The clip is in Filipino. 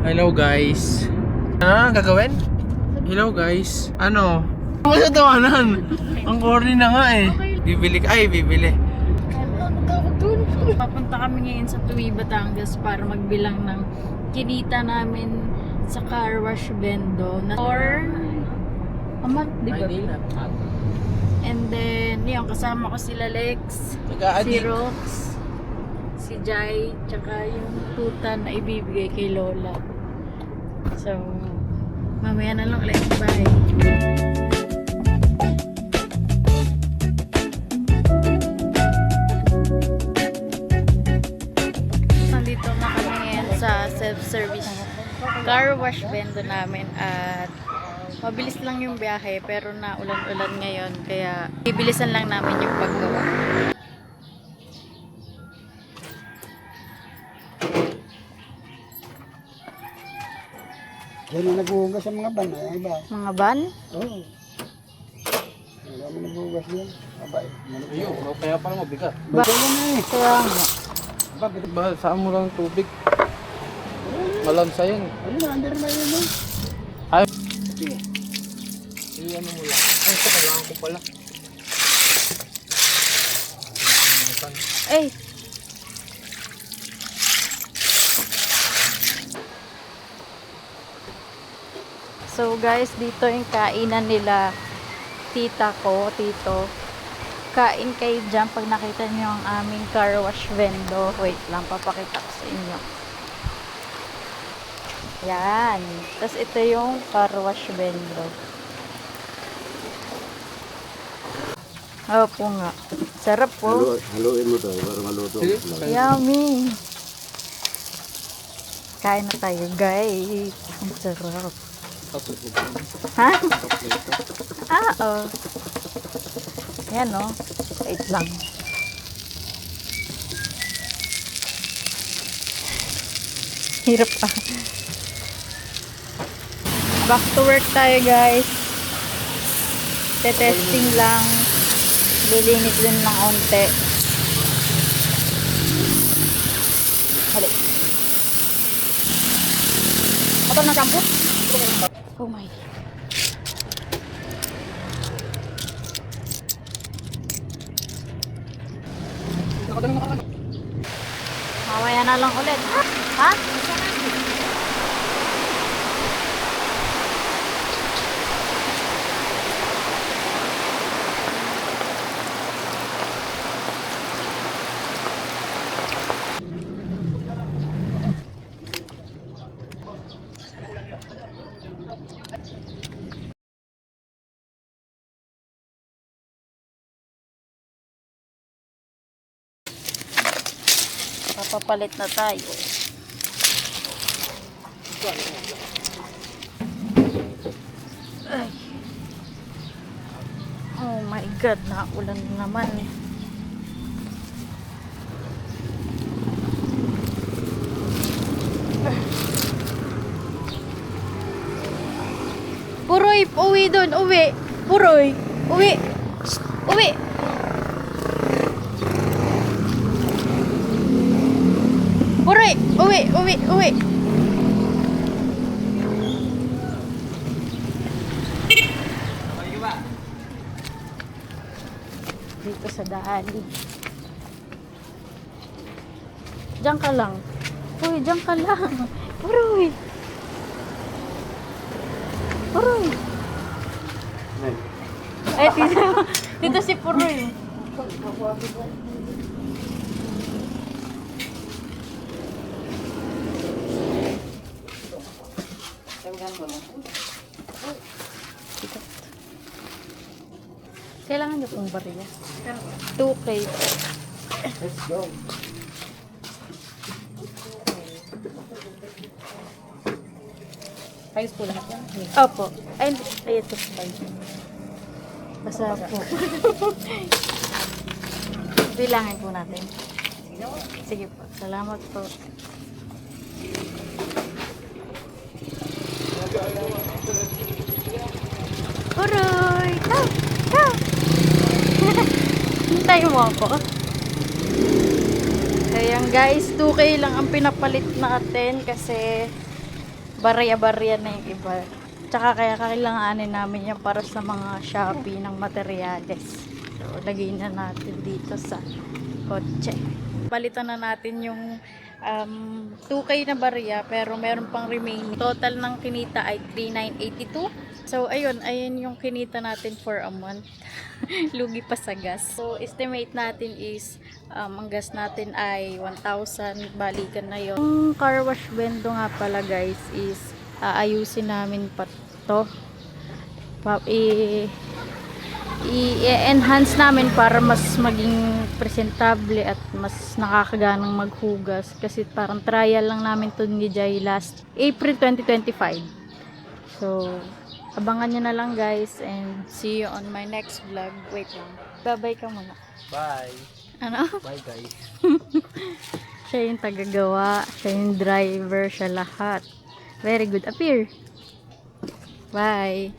Hello guys. Ano gagawin? Hello guys. Ano? Ano sa tawanan? Ang corny na nga eh. Bibili. Papunta kami ngayon sa Tuwi, Batangas para magbilang ng kinita namin sa car wash bendo na for a month, di ba? And then, yun, kasama ko sila Lex, si Rox, si Jai, tsaka yung tutan na ibibigay kay Lola. So, mamaya na lang ulit. Bye! Nandito na kami ngayon sa self-service car wash bendo namin at mabilis lang yung biyahe pero na ulan-ulan ngayon kaya bibilisan lang namin yung paggawa. Yan ang naghuhugas sa mga ban. Ay, ba? Mga van? Oo. Wala mo naghuhugas yan. Abay. Ayun, kaya parang mabigat. Ba't yan na eh? Kaya nga. Bakit? Ba, saan mo lang tubig? Malansa yun. Ano na, under na yun eh. Ay. Ano mo lang. Ay, ito kailangan ko pala. Eh! So guys, dito yung kainan nila tita ko, tito. Kain kayo dyan pag nakita nyo ang aming car wash vendo. Wait lang, papakita ko sa inyo. Yan. Tapos ito yung car wash vendo. Opo nga. Sarap po. Haluin mo to para maluto. Yummy. Kain na tayo, guys. Ang sarap. Ha? Oo. Yan, no? Wait lang. Hirap pa. Back to work tayo, guys. Testing lang. Lilinis din ng onte. Hali. Ito na shampoo? Oh my. Mamaya na lang ulit. Ha? Papapalit na tayo. Ay. Oh my God, naulan naman eh. Puroy, uwi doon, uwi. Puroy, uwi. Shh, uwi. Puroy, uwi. Dito sa daan. Diyan ka lang. Uy, diyan ka lang. Puroy. Ay, dito si Puroy. Kailangan niyo pong bariya. 2K. Let's go. Ayos po lahat yan. Opo. Ay, ito pa. Basta po. Bilangin po natin. Sige po. Salamat po. Uroy! Go! Hintayin mo ako. Kaya guys, 2K lang ang pinapalit natin kasi barya-barya na yung iba. Tsaka kaya kailanganin namin yan para sa mga Shopee ng materyales. So, lagay na natin dito sa kotse. Palitan na natin yung 2K na barya pero meron pang remaining. Total ng kinita ay 3,982. So, ayun yung kinita natin for a month. Lugi pa sa gas. So, estimate natin is ang gas natin ay 1,000. Balikan na yun. Yung car wash bendo nga pala guys is aayusin namin pa to. I-enhance namin para mas maging presentable at mas nakakaganang maghugas. Kasi parang trial lang namin to ni Jai last April 2025. So, abangan nyo na lang guys and see you on my next vlog. Wait lang. Bye-bye ka muna. Bye. Ano? Bye guys. Siya yung tagagawa, siya yung driver, siya lahat. Very good. Appear. Bye.